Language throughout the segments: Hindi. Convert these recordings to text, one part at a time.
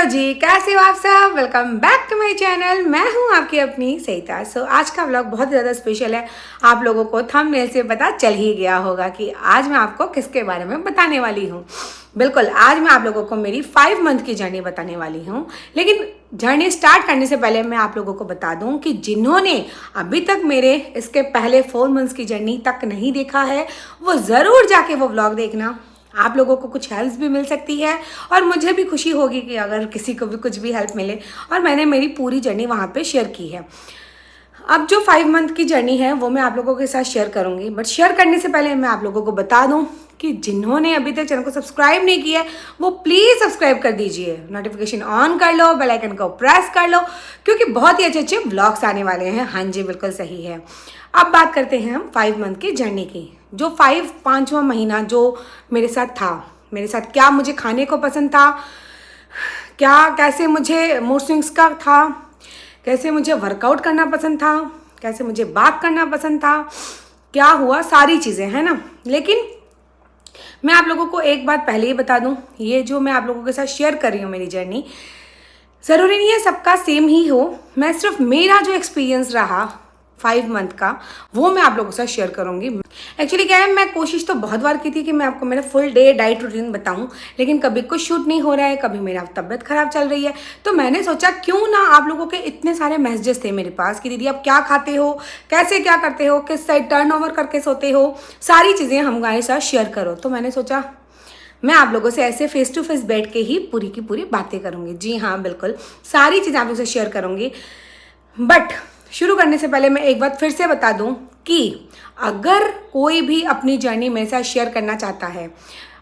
हेलो जी, कैसे हो आप सब। Welcome back to my channel. मैं हूं आपकी अपनी सईता। आज का व्लॉग बहुत ज़्यादा स्पेशल है। आप लोगों को थंबनेल से पता चल ही गया होगा कि आज मैं आपको किसके बारे में बताने वाली हूं। बिल्कुल, आज मैं आप लोगों को मेरी 5 मंथ की जर्नी बताने वाली हूं। लेकिन जर्नी स्टार्ट करने से पहले मैं आप लोगों को बता दूं कि जिन्होंने अभी तक मेरे इसके पहले 4 मंथ्स की जर्नी तक नहीं देखा है, वो ज़रूर जाके वो व्लॉग देखना। आप लोगों को कुछ हेल्प भी मिल सकती है और मुझे भी खुशी होगी कि अगर किसी को भी कुछ भी हेल्प मिले। और मैंने मेरी पूरी जर्नी वहाँ पे शेयर की है। अब जो 5 मंथ की जर्नी है वो मैं आप लोगों के साथ शेयर करूँगी, बट शेयर करने से पहले मैं आप लोगों को बता दूँ कि जिन्होंने अभी तक चैनल को सब्सक्राइब नहीं किया है वो प्लीज़ सब्सक्राइब कर दीजिए, नोटिफिकेशन ऑन कर लो, बेल आइकन को प्रेस कर लो, क्योंकि बहुत ही अच्छे अच्छे व्लॉग्स आने वाले हैं। हाँ जी, बिल्कुल सही है। अब बात करते हैं हम 5 मंथ की जर्नी की। जो 5वां महीना जो मेरे साथ था, मेरे साथ क्या मुझे खाने को पसंद था, क्या कैसे मुझे मूड स्विंग्स का था, कैसे मुझे वर्कआउट करना पसंद था, कैसे मुझे बात करना पसंद था, क्या हुआ, सारी चीज़ें है ना। लेकिन मैं आप लोगों को एक बात पहले ही बता दूं, ये जो मैं आप लोगों के साथ शेयर कर रही हूँ मेरी जर्नी, ज़रूरी नहीं है सबका सेम ही हो। मैं सिर्फ मेरा जो एक्सपीरियंस रहा 5 मंथ का वो मैं आप लोगों के साथ शेयर करूंगी। एक्चुअली क्या है, मैं कोशिश तो बहुत बार की थी कि मैं आपको मेरा फुल डे डाइट रूटीन बताऊं, लेकिन कभी कुछ शूट नहीं हो रहा है, कभी मेरा तबीयत खराब चल रही है। तो मैंने सोचा क्यों ना, आप लोगों के इतने सारे मैसेजेस थे मेरे पास कि दीदी आप क्या खाते हो, कैसे क्या करते हो, किस साइड टर्न ओवर करके सोते हो, सारी चीज़ें हमारे साथ शेयर करो। तो मैंने सोचा मैं आप लोगों से ऐसे फेस टू फेस बैठ के ही पूरी की पूरी बातें करूंगी। जी हाँ, बिल्कुल सारी चीज़ें आप लोगों से शेयर करूंगी। बट शुरू करने से पहले मैं एक बात फिर से बता दूं कि अगर कोई भी अपनी जर्नी मेरे साथ शेयर करना चाहता है,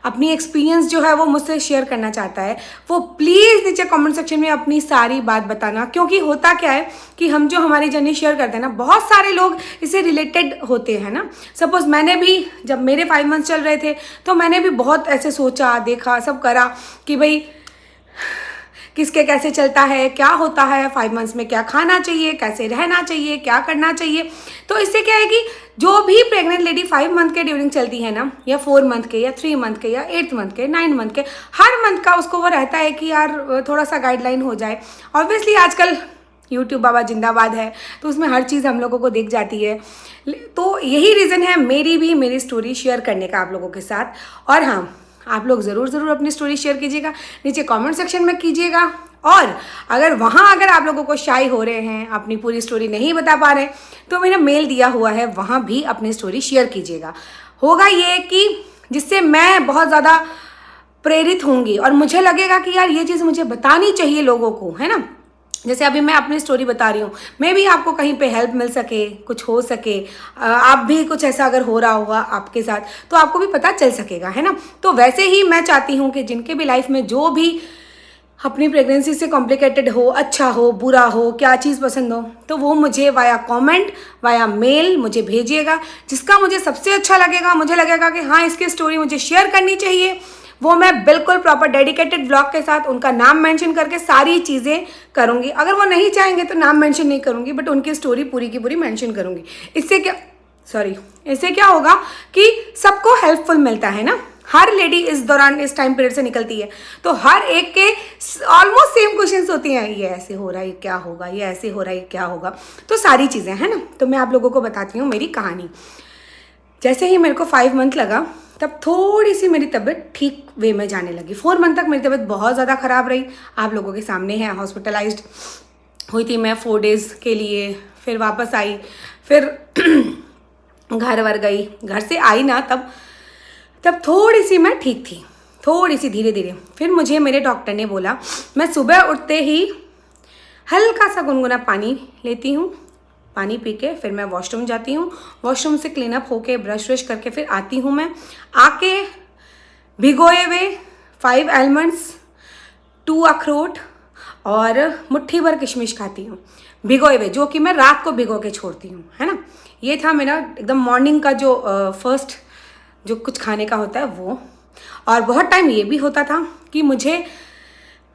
अपनी एक्सपीरियंस जो है वो मुझसे शेयर करना चाहता है, वो प्लीज़ नीचे कमेंट सेक्शन में अपनी सारी बात बताना। क्योंकि होता क्या है कि हम जो हमारी जर्नी शेयर करते हैं ना, बहुत सारे लोग इससे रिलेटेड होते हैं ना। सपोज मैंने भी जब मेरे 5 मंथ्स चल रहे थे तो मैंने भी बहुत ऐसे सोचा, देखा, सब करा कि भाई किसके कैसे चलता है, क्या होता है 5 मंथ्स में, क्या खाना चाहिए, कैसे रहना चाहिए, क्या करना चाहिए। तो इससे क्या है कि जो भी प्रेग्नेंट लेडी 5 मंथ के ड्यूरिंग चलती है ना, या 4 मंथ के, या 3 मंथ के, या 8 मंथ के, 9 मंथ के, हर मंथ का उसको वो रहता है कि यार थोड़ा सा गाइडलाइन हो जाए। ऑब्वियसली आजकल यूट्यूब बाबा जिंदाबाद है, तो उसमें हर चीज़ हम लोगों को दिख जाती है। तो यही रीज़न है मेरी स्टोरी शेयर करने का आप लोगों के साथ। और हाँ, आप लोग ज़रूर अपनी स्टोरी शेयर कीजिएगा, नीचे कमेंट सेक्शन में कीजिएगा। और अगर आप लोगों को शाई हो रहे हैं, अपनी पूरी स्टोरी नहीं बता पा रहे, तो मैंने मेल दिया हुआ है, वहाँ भी अपनी स्टोरी शेयर कीजिएगा। होगा ये कि जिससे मैं बहुत ज़्यादा प्रेरित होंगी और मुझे लगेगा कि यार ये चीज़ मुझे बतानी चाहिए लोगों को, है ना। जैसे अभी मैं अपनी स्टोरी बता रही हूँ, मे भी आपको कहीं पे हेल्प मिल सके, कुछ हो सके, आप भी कुछ ऐसा अगर हो रहा होगा आपके साथ तो आपको भी पता चल सकेगा, है ना। तो वैसे ही मैं चाहती हूँ कि जिनके भी लाइफ में जो भी अपनी प्रेगनेंसी से कॉम्प्लिकेटेड हो, अच्छा हो, बुरा हो, क्या चीज़ पसंद हो, तो वो मुझे वाया कमेंट, वाया मेल मुझे भेजिएगा। जिसका मुझे सबसे अच्छा लगेगा, मुझे लगेगा कि हाँ इसकी स्टोरी मुझे शेयर करनी चाहिए, वो मैं बिल्कुल प्रॉपर डेडिकेटेड ब्लॉग के साथ उनका नाम मेंशन करके सारी चीज़ें करूँगी। अगर वो नहीं चाहेंगे तो नाम मेंशन नहीं करूँगी, बट उनकी स्टोरी पूरी की पूरी मेंशन करूँगी। इससे क्या होगा कि सबको हेल्पफुल मिलता है ना। हर लेडी इस दौरान, इस टाइम पीरियड से निकलती है, तो हर एक के ऑलमोस्ट सेम क्वेश्चंस होती हैं, ये ऐसे हो रहा है क्या होगा, ये ऐसे हो रहा है क्या होगा, तो सारी चीज़ें, है ना। तो मैं आप लोगों को बताती हूँ मेरी कहानी। जैसे ही मेरे को 5 मंथ लगा, तब थोड़ी सी मेरी तबीयत ठीक वे में जाने लगी। 4 मंथ तक मेरी तबीयत बहुत ज़्यादा ख़राब रही, आप लोगों के सामने है। हॉस्पिटलाइज्ड हुई थी मैं 4 डेज़ के लिए, फिर वापस आई, फिर घर वर गई, घर से आई ना तब थोड़ी सी मैं ठीक थी, थोड़ी सी धीरे धीरे। फिर मुझे मेरे डॉक्टर ने बोला, मैं सुबह उठते ही हल्का सा गुनगुना पानी लेती हूँ, पानी पी के फिर मैं वॉशरूम जाती हूँ, वॉशरूम से क्लीन अप होके ब्रश व्रश करके फिर आती हूँ मैं, आके भिगोए हुए 5 आलमंड्स, 2 अखरोट और मुट्ठी भर किशमिश खाती हूँ, भिगोए हुए, जो कि मैं रात को भिगो के छोड़ती हूँ, है ना। ये था मेरा एकदम मॉर्निंग का जो फर्स्ट जो कुछ खाने का होता है वो। और बहुत टाइम ये भी होता था कि मुझे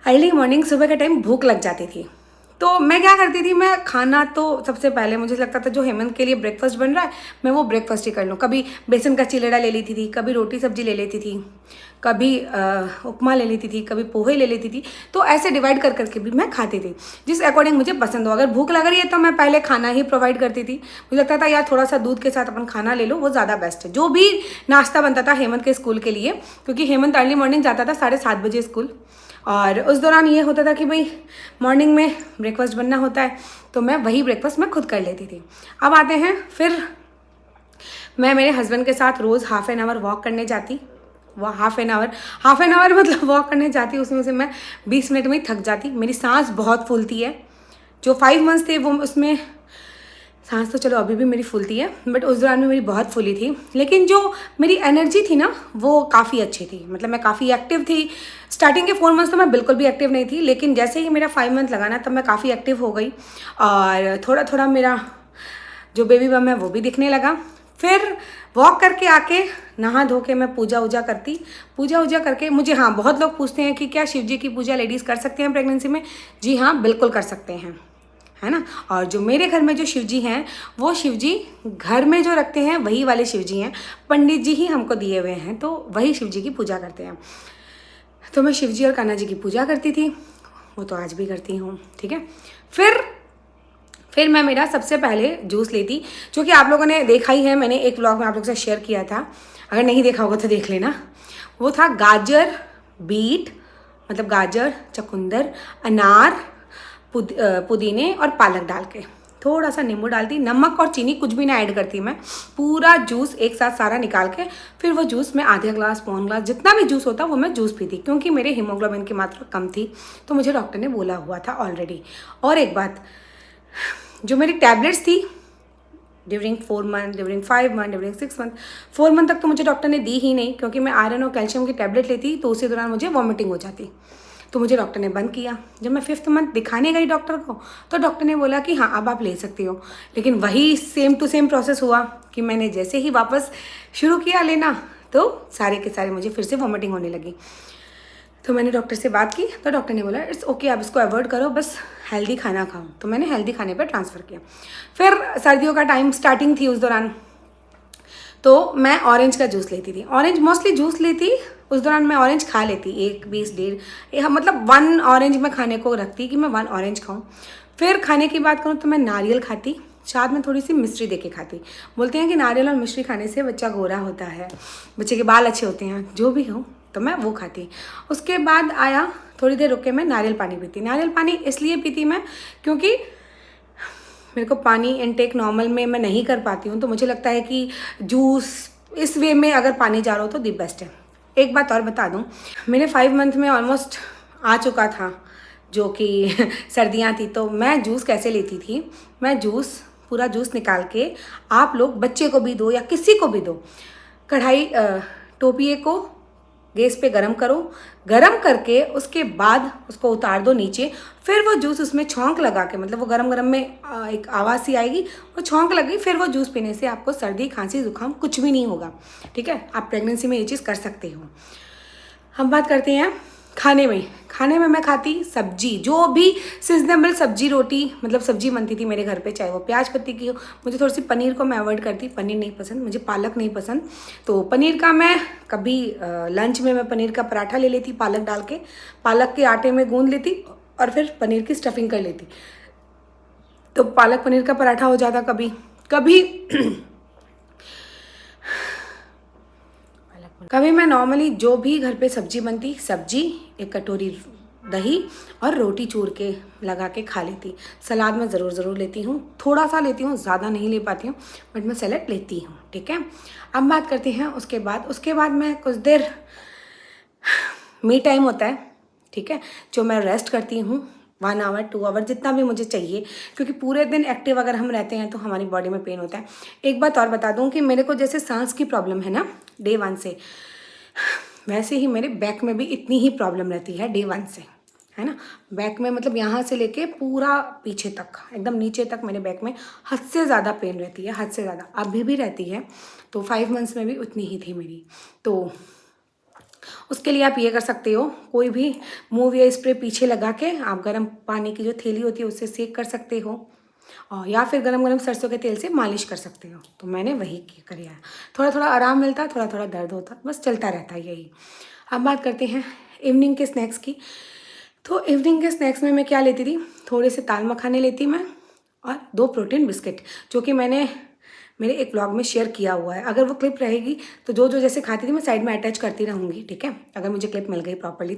अर्ली मॉर्निंग, सुबह के टाइम भूख लग जाती थी, तो मैं क्या करती थी, मैं खाना तो सबसे पहले मुझे लगता था जो हेमंत के लिए ब्रेकफास्ट बन रहा है मैं वो ब्रेकफास्ट ही कर लूँ। कभी बेसन का चिलेड़ा ले लेती थी, कभी रोटी सब्जी ले लेती थी, कभी उपमा ले लेती थी, कभी पोहे ले लेती थी। तो ऐसे डिवाइड कर करके भी मैं खाती थी जिस अकॉर्डिंग मुझे पसंद हो। अगर भूख लग रही है तो मैं पहले खाना ही प्रोवाइड करती थी। मुझे लगता था यार थोड़ा सा दूध के साथ अपन खाना ले लो, वो ज़्यादा बेस्ट है। जो भी नाश्ता बनता था हेमंत के स्कूल के लिए, क्योंकि हेमंत अर्ली मॉर्निंग जाता था 7:30 बजे स्कूल, और उस दौरान ये होता था कि भाई मॉर्निंग में ब्रेकफास्ट बनना होता है, तो मैं वही ब्रेकफास्ट मैं खुद कर लेती थी। अब आते हैं, फिर मैं मेरे हस्बैंड के साथ रोज़ हाफ एन आवर वॉक करने जाती। वह हाफ एन आवर मतलब वॉक करने जाती, उसमें से मैं 20 मिनट में ही थक जाती। मेरी सांस बहुत फूलती है। जो 5 मंथ्स थे वो उसमें सांस तो चलो अभी भी मेरी फूलती है, बट उस दौरान में मेरी बहुत फूली थी। लेकिन जो मेरी एनर्जी थी ना वो काफ़ी अच्छी थी, मतलब मैं काफ़ी एक्टिव थी। स्टार्टिंग के 4 मंथ्स तो मैं बिल्कुल भी एक्टिव नहीं थी, लेकिन जैसे ही मेरा 5 मंथ लगा ना तब मैं काफ़ी एक्टिव हो गई, और थोड़ा थोड़ा मेरा जो बेबी बम है वो भी दिखने लगा। फिर वॉक करके आके नहा धो के मैं पूजा वूजा करती। पूजा वूजा करके मुझे, हाँ, बहुत लोग पूछते हैं कि क्या शिव जी की पूजा लेडीज़ कर सकते हैं प्रेगनेंसी में? जी हाँ, बिल्कुल कर सकते हैं, है ना। और जो मेरे घर में जो शिव जी हैं वो शिव जी घर में जो रखते हैं वही वाले शिव जी हैं, पंडित जी ही हमको दिए हुए हैं, तो वही शिव जी की पूजा करते हैं। तो मैं शिव जी और कान्हा जी की पूजा करती थी, वो तो आज भी करती हूँ, ठीक है। फिर मैं मेरा सबसे पहले जूस लेती, जो कि आप लोगों ने देखा ही है, मैंने एक व्लॉग में आप लोगों से शेयर किया था। अगर नहीं देखा होगा तो देख लेना। वो था गाजर, बीट, मतलब गाजर, चुकंदर, अनार, पुदीने और पालक डाल के, थोड़ा सा नींबू डालती, नमक और चीनी कुछ भी ना ऐड करती मैं। पूरा जूस एक साथ सारा निकाल के फिर वो जूस में आधे ग्लास, पौन ग्लास, जितना भी जूस होता वो मैं जूस पीती, क्योंकि मेरे हीमोग्लोबिन की मात्रा कम थी, तो मुझे डॉक्टर ने बोला हुआ था ऑलरेडी। और एक बात, जो मेरी टैबलेट्स थी during 4 month, during 5 month, during 6 month, 4 month तक तो मुझे डॉक्टर ने दी ही नहीं, क्योंकि मैं आयरन और कैल्शियम की टैबलेट लेती तो उसी दौरान मुझे वॉमिटिंग हो जाती, तो मुझे डॉक्टर ने बंद किया। जब मैं 5th मंथ दिखाने गई डॉक्टर को तो डॉक्टर ने बोला कि हाँ अब आप ले सकती हो, लेकिन वही सेम टू सेम प्रोसेस हुआ कि मैंने जैसे ही वापस शुरू किया लेना तो सारे के सारे मुझे फिर से वॉमिटिंग होने लगी। तो मैंने डॉक्टर से बात की तो डॉक्टर ने बोला इट्स ओके, आप इसको अवॉइड करो, बस हेल्दी खाना खाओ। तो मैंने हेल्दी खाने पर ट्रांसफ़र किया। फिर सर्दियों का टाइम स्टार्टिंग थी उस दौरान, तो मैं ऑरेंज का जूस लेती थी। ऑरेंज मोस्टली जूस लेती, उस दौरान मैं ऑरेंज खा लेती, 1, 20, 1.5, मतलब 1 ऑरेंज मैं खाने को रखती कि मैं 1 ऑरेंज खाऊं। फिर खाने की बात करूं तो मैं नारियल खाती, साथ में थोड़ी सी मिश्री दे के खाती। बोलते हैं कि नारियल और मिश्री खाने से बच्चा गोरा होता है, बच्चे के बाल अच्छे होते हैं, जो भी हो, तो मैं वो खाती। उसके बाद आया, थोड़ी देर रुक के मैं नारियल पानी पीती। नारियल पानी इसलिए पीती मैं क्योंकि मेरे को पानी इनटेक नॉर्मल में मैं नहीं कर पाती हूँ, तो मुझे लगता है कि जूस इस वे में अगर पानी जा रहा हो तो दी बेस्ट है। एक बात और बता दूँ, मेरे 5 मंथ में ऑलमोस्ट आ चुका था, जो कि सर्दियाँ थी, तो मैं जूस कैसे लेती थी, मैं पूरा जूस निकाल के, आप लोग बच्चे को भी दो या किसी को भी दो, कढ़ाई टोपिए को गैस पे गरम करो, गरम करके उसके बाद उसको उतार दो नीचे, फिर वो जूस उसमें छौंक लगा के, मतलब वो गरम गरम में एक आवाज़ सी आएगी, वो छौंक लगी, फिर वो जूस पीने से आपको सर्दी, खांसी, जुकाम कुछ भी नहीं होगा, ठीक है। आप प्रेगनेंसी में ये चीज़ कर सकते हो। हम बात करते हैं खाने में मैं खाती सब्जी, जो भी सीजनेबल सब्जी, रोटी, मतलब सब्जी बनती थी मेरे घर पे, चाहे वो प्याज पत्ती की हो। मुझे थोड़ी सी पनीर को मैं अवॉइड करती, पनीर नहीं पसंद मुझे, पालक नहीं पसंद, तो पनीर का मैं कभी लंच में मैं पनीर का पराठा ले लेती, पालक डाल के, पालक के आटे में गूंद लेती और फिर पनीर की स्टफिंग कर लेती, तो पालक पनीर का पराठा हो जाता कभी कभी मैं नॉर्मली जो भी घर पे सब्जी बनती, सब्जी, एक कटोरी दही और रोटी चूर के लगा के खा लेती। सलाद मैं ज़रूर लेती हूँ, थोड़ा सा लेती हूँ, ज़्यादा नहीं ले पाती हूँ, बट मैं सैलेड लेती हूँ, ठीक है। अब बात करते हैं उसके बाद मैं कुछ देर, मी टाइम होता है, ठीक है, जो मैं रेस्ट करती हूँ 1 आवर 2 आवर जितना भी मुझे चाहिए, क्योंकि पूरे दिन एक्टिव अगर हम रहते हैं तो हमारी बॉडी में पेन होता है। एक बात और बता दूं कि मेरे को जैसे सांस की प्रॉब्लम है ना डे 1 से, वैसे ही मेरे बैक में भी इतनी ही प्रॉब्लम रहती है डे 1 से, है ना। बैक में मतलब यहाँ से लेके पूरा पीछे तक, एकदम नीचे तक मेरे बैक में हद से ज़्यादा पेन रहती है, हद से ज़्यादा, अभी भी रहती है, तो 5 मंथ्स में भी उतनी ही थी मेरी। तो उसके लिए आप ये कर सकते हो, कोई भी मूव या स्प्रे पीछे लगा के आप गर्म पानी की जो थैली होती है उससे सेक कर सकते हो, और या फिर गरम गरम सरसों के तेल से मालिश कर सकते हो। तो मैंने वही किया है। थोड़ा थोड़ा आराम मिलता, थोड़ा थोड़ा दर्द होता, बस चलता रहता है यही। अब बात करते हैं इवनिंग के स्नैक्स की। तो इवनिंग के स्नैक्स में मैं क्या लेती थी, थोड़े से दाल मखाने लेती मैं, और 2 प्रोटीन बिस्किट, जो कि मैंने मेरे एक ब्लॉग में शेयर किया हुआ है। अगर वो क्लिप रहेगी तो जो जो जैसे खाती थी मैं साइड में अटैच करती रहूँगी, ठीक है, अगर मुझे क्लिप मिल गई प्रॉपर्ली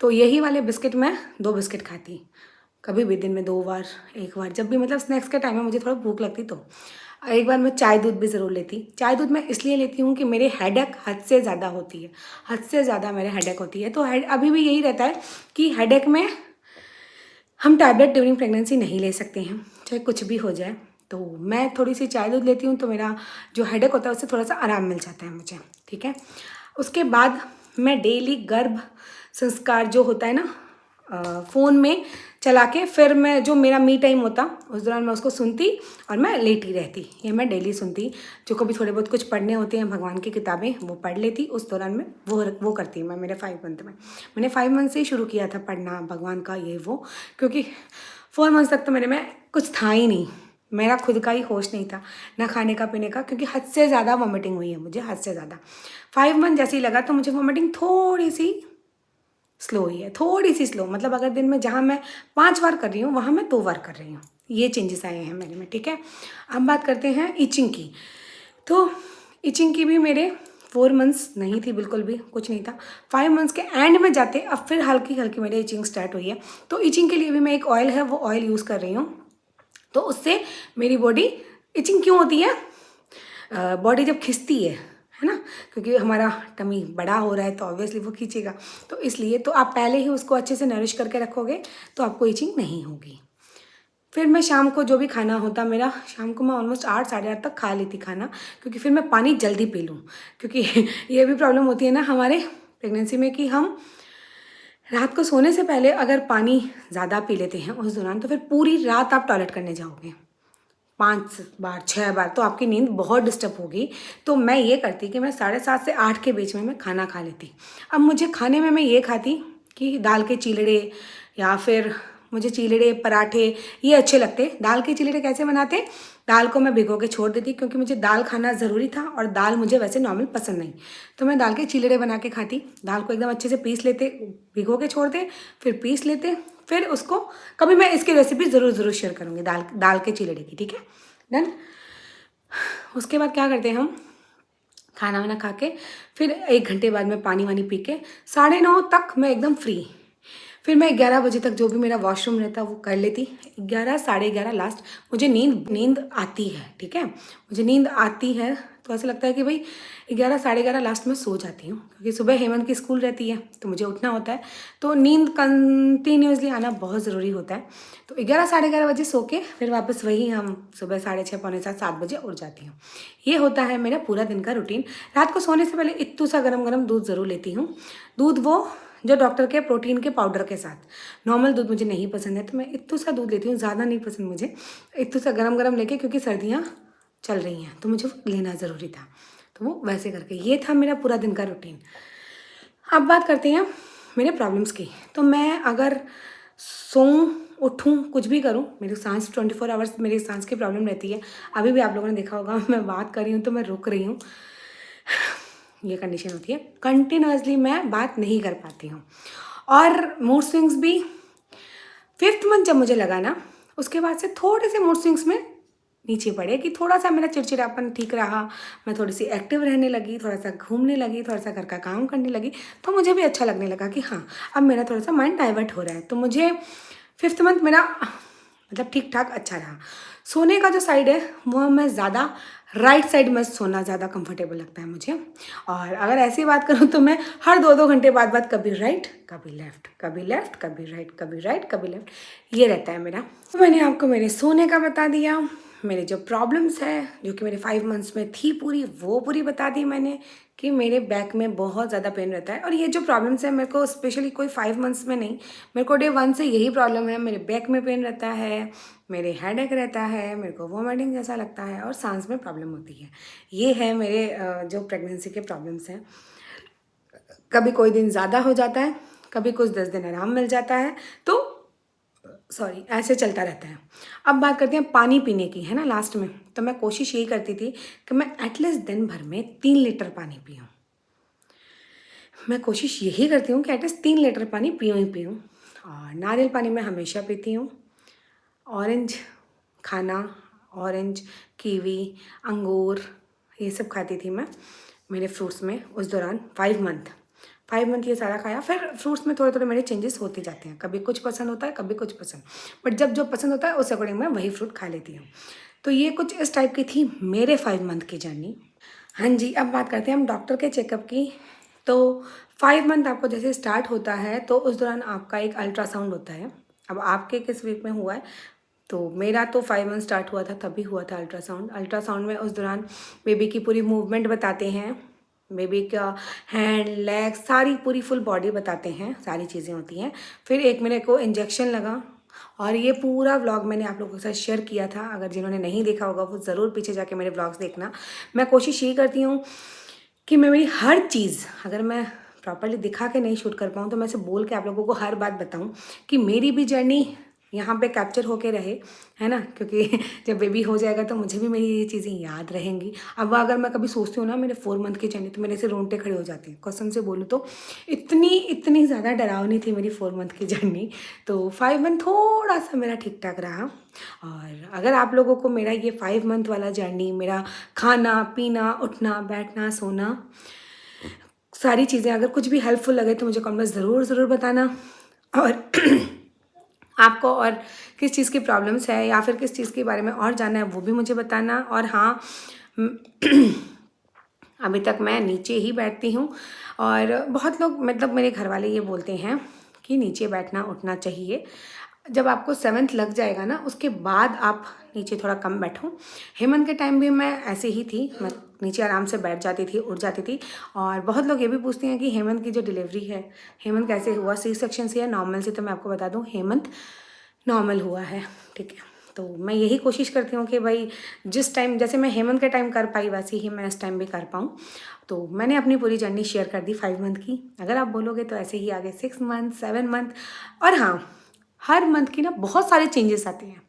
तो यही वाले बिस्किट मैं 2 बिस्किट खाती, कभी भी दिन में 2 बार, 1 बार, जब भी मतलब स्नैक्स के टाइम में मुझे थोड़ा भूख लगती तो। एक बार मैं चाय दूध भी ज़रूर लेती। चाय दूध मैं इसलिए लेती हूँ कि मेरे हेडेक हद से ज़्यादा होती है, हद से ज़्यादा मेरे हेडेक होती है। तो अभी भी यही रहता है कि हेडेक में हम टैबलेट ड्यूरिंग प्रेगनेंसी नहीं ले सकते हैं, चाहे कुछ भी हो जाए। तो मैं थोड़ी सी चाय दूध लेती हूँ, तो मेरा जो हेडेक होता है उससे थोड़ा सा आराम मिल जाता है मुझे, ठीक है। उसके बाद मैं डेली गर्भ संस्कार जो होता है ना, फ़ोन में चला के, फिर मैं जो मेरा मी टाइम होता उस दौरान मैं उसको सुनती और मैं लेटी रहती। ये मैं डेली सुनती। जो कभी थोड़े बहुत कुछ पढ़ने होते हैं भगवान की किताबें, वो पढ़ लेती उस दौरान में, वो करती मैं मेरे 5 मंथ में। मैंने 5 मंथ से ही शुरू किया था पढ़ना भगवान का ये वो, क्योंकि 4 मंथ तक तो मेरे में कुछ था ही नहीं, मेरा खुद का ही होश नहीं था, ना खाने का पीने का, क्योंकि हद से ज़्यादा वॉमिटिंग हुई है मुझे, हद से ज़्यादा। 5 मंथ जैसे ही लगा तो मुझे वॉमिटिंग थोड़ी सी स्लो हुई है, थोड़ी सी स्लो, मतलब अगर दिन में जहाँ मैं 5 बार कर रही हूँ वहाँ मैं 2 बार कर रही हूँ। ये चेंजेस आए हैं मेरे में, ठीक है। अब बात करते हैं इचिंग की। तो इचिंग की भी मेरे 4 मंथ्स नहीं थी, बिल्कुल भी कुछ नहीं था। 5 मंथ्स के एंड में जाते अब फिर हल्की हल्की मेरे इचिंग स्टार्ट हुई है। तो इचिंग के लिए भी मैं एक ऑयल है वो ऑयल यूज़ कर रही हूँ। तो उससे मेरी बॉडी, इचिंग क्यों होती है, बॉडी जब खिंचती है ना, क्योंकि हमारा टमी बड़ा हो रहा है तो ऑब्वियसली वो खींचेगा, तो इसलिए तो आप पहले ही उसको अच्छे से नरिश करके रखोगे तो आपको इचिंग नहीं होगी। फिर मैं शाम को जो भी खाना होता मेरा, शाम को मैं ऑलमोस्ट 8 साढ़े 8 तक खा लेती खाना, क्योंकि फिर मैं पानी जल्दी पी लूँ। क्योंकि ये भी प्रॉब्लम होती है ना हमारे प्रेगनेंसी में कि हम रात को सोने से पहले अगर पानी ज़्यादा पी लेते हैं उस दौरान, तो फिर पूरी रात आप टॉयलेट करने जाओगे 5 बार 6 बार, तो आपकी नींद बहुत डिस्टर्ब होगी। तो मैं ये करती कि मैं 7:30 से 8 के बीच में मैं खाना खा लेती। अब मुझे खाने में मैं ये खाती कि दाल के चिलड़े, या फिर मुझे चिलड़े पराठे ये अच्छे लगते। दाल के चिलड़े कैसे बनाते, दाल को मैं भिगो के छोड़ देती, क्योंकि मुझे दाल खाना ज़रूरी था और दाल मुझे वैसे नॉर्मल पसंद नहीं। तो मैं दाल के चिलड़े बना के खाती। दाल को एकदम अच्छे से पीस लेते, भिगो के छोड़ दे, फिर पीस लेते, फिर उसको, कभी मैं इसकी रेसिपी ज़रूर शेयर करूँगी दाल के चिलड़े की, ठीक है, डन। उसके बाद क्या करते हैं हम, खाना वाना खा के फिर 1 घंटे बाद में पानी वानी पी के 9:30 तक मैं एकदम फ्री। फिर मैं 11 बजे तक जो भी मेरा वॉशरूम रहता वो कर लेती। 11 साढ़े 11 लास्ट मुझे नींद आती है, ठीक है, मुझे नींद आती है। तो ऐसा लगता है कि भाई 11 साढ़े 11 लास्ट में सो जाती हूँ, क्योंकि सुबह हेमंत की स्कूल रहती है तो मुझे उठना होता है। तो नींद कंटिन्यूसली आना बहुत ज़रूरी होता है। तो 11 साढ़े 11 बजे सो के फिर वापस वही हम सुबह 6:30 पौने 7 7 बजे उठ जाती हूँ। ये होता है मेरा पूरा दिन का रूटीन। रात को सोने से पहले इत्तू सा गरम गरम दूध ज़रूर लेती हूँ। दूध वो जो डॉक्टर के प्रोटीन के पाउडर के साथ, नॉर्मल दूध मुझे नहीं पसंद है तो मैं इत्तू सा दूध लेती हूँ, ज़्यादा नहीं पसंद मुझे। इत्तू सा गरम गरम लेके, क्योंकि सर्दियाँ चल रही हैं तो मुझे लेना ज़रूरी था, तो वो वैसे करके ये था मेरा पूरा दिन का रूटीन। अब बात करते हैं मेरे प्रॉब्लम्स की। तो मैं अगर सोऊं उठूं कुछ भी करूं, मेरी सांस 24 आवर्स मेरी सांस की प्रॉब्लम रहती है। अभी भी आप लोगों ने देखा होगा मैं बात कर रही हूँ तो मैं रुक रही हूँ, ये कंडीशन होती है। कंटिन्यूसली मैं बात नहीं कर पाती हूँ। और मूड स्विंग्स भी 5th मंथ जब मुझे लगा ना, उसके बाद से थोड़े से मूड स्विंग्स में नीचे पड़े, कि थोड़ा सा मेरा चिड़चिड़ापन ठीक रहा, मैं थोड़ी सी एक्टिव रहने लगी, थोड़ा सा घूमने लगी, थोड़ा सा घर का काम करने लगी, तो मुझे भी अच्छा लगने लगा कि हाँ अब मेरा थोड़ा सा माइंड डाइवर्ट हो रहा है। तो मुझे 5th मंथ मेरा मतलब ठीक ठाक अच्छा रहा। सोने का जो साइड है वो मैं ज़्यादा राइट साइड में सोना ज़्यादा कंफर्टेबल लगता है मुझे। और अगर ऐसी बात करूँ तो मैं हर 2-2 घंटे बाद कभी राइट कभी लेफ़्ट, कभी लेफ़्ट कभी राइट, कभी राइट कभी लेफ़्ट, ये रहता है मेरा। तो मैंने आपको मेरे सोने का बता दिया, मेरे जो प्रॉब्लम्स है जो कि मेरे 5 मंथ्स में थी पूरी, वो पूरी बता दी मैंने, कि मेरे बैक में बहुत ज़्यादा पेन रहता है। और ये जो प्रॉब्लम्स है मेरे को स्पेशली कोई 5 मंथ्स में नहीं, मेरे को डे 1 से यही प्रॉब्लम है। मेरे बैक में पेन रहता है, मेरे हेडेक रहता है, मेरे को वोमिटिंग जैसा लगता है और सांस में प्रॉब्लम होती है। ये है मेरे जो प्रेगनेंसी के प्रॉब्लम्स हैं। कभी कोई दिन ज़्यादा हो जाता है, कभी कुछ 10 दिन आराम मिल जाता है, तो सॉरी ऐसे चलता रहता है। अब बात करते हैं पानी पीने की, है ना। लास्ट में तो मैं कोशिश यही करती थी कि मैं एटलीस्ट दिन भर में 3 लीटर पानी पीऊँ। मैं कोशिश यही करती हूँ कि एटलीस्ट 3 लीटर पानी पीऊँ ही पीऊँ। और नारियल पानी मैं हमेशा पीती हूँ। ऑरेंज खाना, ऑरेंज, कीवी, अंगूर, ये सब खाती थी मैं मेरे फ्रूट्स में उस दौरान 5 मंथ ये सारा खाया। फिर फ्रूट्स में थोड़े थोड़े मेरे चेंजेस होते जाते हैं, कभी कुछ पसंद होता है, कभी कुछ पसंद, बट जब जो पसंद होता है उस अकॉर्डिंग मैं वही फ्रूट खा लेती हूँ। तो ये कुछ इस टाइप की थी मेरे 5 मंथ की जर्नी। हाँ जी, अब बात करते हैं हम डॉक्टर के चेकअप की। तो 5 मंथ आपको जैसे स्टार्ट होता है तो उस दौरान आपका एक अल्ट्रासाउंड होता है। अब आपके किस वीक में हुआ है, तो मेरा तो 5 मंथ स्टार्ट हुआ था तभी हुआ था अल्ट्रासाउंड। अल्ट्रासाउंड में उस दौरान बेबी की पूरी मूवमेंट बताते हैं, बेबी का हैंड, लेग, सारी पूरी फुल बॉडी बताते हैं, सारी चीज़ें होती हैं। फिर एक मेरे को इंजेक्शन लगा, और ये पूरा व्लॉग मैंने आप लोगों के साथ शेयर किया था। अगर जिन्होंने नहीं देखा होगा वो ज़रूर पीछे जाके मेरे व्लॉग्स देखना। मैं कोशिश यही करती हूँ कि मैं मेरी हर चीज़, अगर मैं प्रॉपर्ली दिखा के नहीं शूट कर पाऊँ तो मैं इसे बोल के आप लोगों को हर बात बताऊँ कि मेरी भी जर्नी यहाँ पे कैप्चर होके रहे, है ना। क्योंकि जब बेबी हो जाएगा तो मुझे भी मेरी ये चीज़ें याद रहेंगी। अब अगर मैं कभी सोचती हूँ ना मेरे 4 मंथ की जर्नी, तो मेरे से रोंगटे खड़े हो जाते हैं, कसम से बोलूँ तो। इतनी ज़्यादा डरावनी थी मेरी 4 मंथ की जर्नी। तो 5 मंथ थोड़ा सा मेरा ठीक ठाक रहा। और अगर आप लोगों को मेरा ये 5 मंथ वाला जर्नी, मेरा खाना पीना, उठना बैठना सोना, सारी चीज़ें अगर कुछ भी हेल्पफुल लगे तो मुझे कमेंट में ज़रूर बताना। और आपको और किस चीज़ की प्रॉब्लम्स है या फिर किस चीज़ के बारे में और जानना है वो भी मुझे बताना। और हाँ, अभी तक मैं नीचे ही बैठती हूँ, और बहुत लोग मतलब मेरे घर वाले ये बोलते हैं कि नीचे बैठना उठना चाहिए। जब आपको 7th लग जाएगा ना उसके बाद आप नीचे थोड़ा कम बैठो। हेमंत के टाइम भी मैं ऐसे ही थी, मैं नीचे आराम से बैठ जाती थी, उठ जाती थी। और बहुत लोग ये भी पूछते हैं कि हेमंत की जो डिलीवरी है, हेमंत कैसे हुआ, सी सेक्शन से या नॉर्मल से। तो मैं आपको बता दूं हेमंत नॉर्मल हुआ है, ठीक है। तो मैं यही कोशिश करती हूँ कि भाई जिस टाइम जैसे मैं हेमंत के टाइम कर पाई वैसे ही मैं इस टाइम भी कर पाऊँ। तो मैंने अपनी पूरी जर्नी शेयर कर दी 5 मंथ की। अगर आप बोलोगे तो ऐसे ही आगे 6 मंथ, 7 मंथ। और हाँ, हर मंथ की ना बहुत सारे चेंजेस आते हैं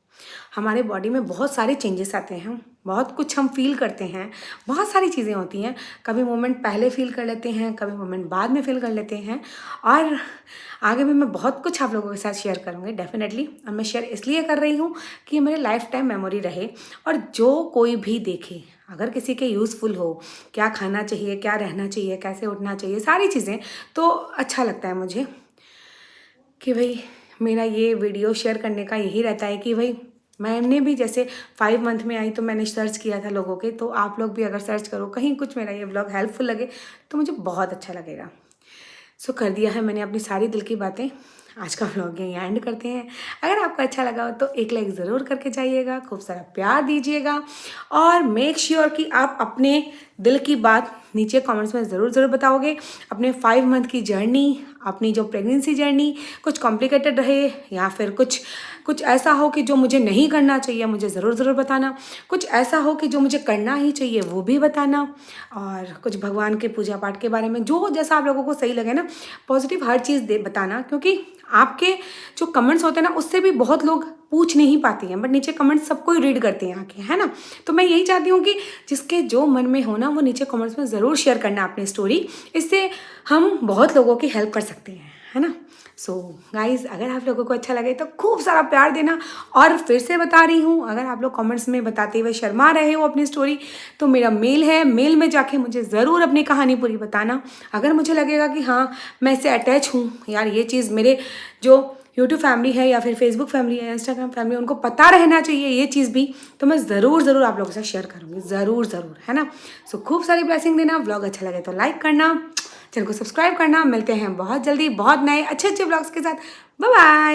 हमारे बॉडी में, बहुत सारे चेंजेस आते हैं, बहुत कुछ हम फील करते हैं, बहुत सारी चीज़ें होती हैं। कभी मोमेंट पहले फील कर लेते हैं, कभी मोमेंट बाद में फील कर लेते हैं। और आगे भी मैं बहुत कुछ आप लोगों के साथ शेयर करूँगी डेफिनेटली। और मैं शेयर इसलिए कर रही हूँ कि मेरे लाइफ टाइम मेमोरी रहे, और जो कोई भी देखे, अगर किसी के यूज़फुल हो, क्या खाना चाहिए, क्या रहना चाहिए, कैसे उठना चाहिए, सारी चीज़ें, तो अच्छा लगता है मुझे कि भाई मेरा ये वीडियो शेयर करने का यही रहता है कि भाई मैंने भी जैसे 5 मंथ में आई तो मैंने सर्च किया था लोगों के, तो आप लोग भी अगर सर्च करो, कहीं कुछ मेरा ये व्लॉग हेल्पफुल लगे तो मुझे बहुत अच्छा लगेगा। सो कर दिया है मैंने अपनी सारी दिल की बातें। आज का व्लॉग यहीं एंड करते हैं। अगर आपको अच्छा लगा हो तो एक लाइक ज़रूर करके जाइएगा, खूब सारा प्यार दीजिएगा, और मेक श्योर कि आप अपने दिल की बात नीचे कमेंट्स में ज़रूर बताओगे। अपने 5 मंथ की जर्नी, अपनी जो प्रेगनेंसी जर्नी कुछ कॉम्प्लिकेटेड रहे या फिर कुछ ऐसा हो कि जो मुझे नहीं करना चाहिए, मुझे ज़रूर बताना। कुछ ऐसा हो कि जो मुझे करना ही चाहिए वो भी बताना। और कुछ भगवान के पूजा पाठ के बारे में जो जैसा आप लोगों को सही लगे ना, पॉजिटिव हर चीज़ बताना। क्योंकि आपके जो कमेंट्स होते हैं ना उससे भी बहुत लोग पूछ नहीं पाती हैं, बट नीचे कमेंट्स सबको ही रीड करते हैं आके, है ना। तो मैं यही चाहती हूँ कि जिसके जो मन में हो ना वो नीचे कमेंट्स में ज़रूर शेयर करना अपनी स्टोरी। इससे हम बहुत लोगों की हेल्प कर सकते हैं, है ना। सो गाइज, अगर आप लोगों को अच्छा लगे तो खूब सारा प्यार देना। और फिर से बता रही हूँ, अगर आप लोग कमेंट्स में बताते हुए शर्मा रहे हो अपनी स्टोरी, तो मेरा मेल है, मेल में जाके मुझे ज़रूर अपनी कहानी पूरी बताना। अगर मुझे लगेगा कि हाँ मैं इससे अटैच हूँ यार, ये चीज़ मेरे जो यूट्यूब फैमिली है या फिर फेसबुक फैमिली है, इंस्टाग्राम फैमिली, उनको पता रहना चाहिए ये चीज़ भी, तो मैं ज़रूर आप लोगों के साथ शेयर करूँगी, ज़रूर, है ना। सो खूब सारी ब्लेसिंग देना। व्लॉग अच्छा लगे तो लाइक करना, चैनल को सब्सक्राइब करना। मिलते हैं बहुत जल्दी बहुत नए अच्छे व्लॉग्स के साथ। Bye bye.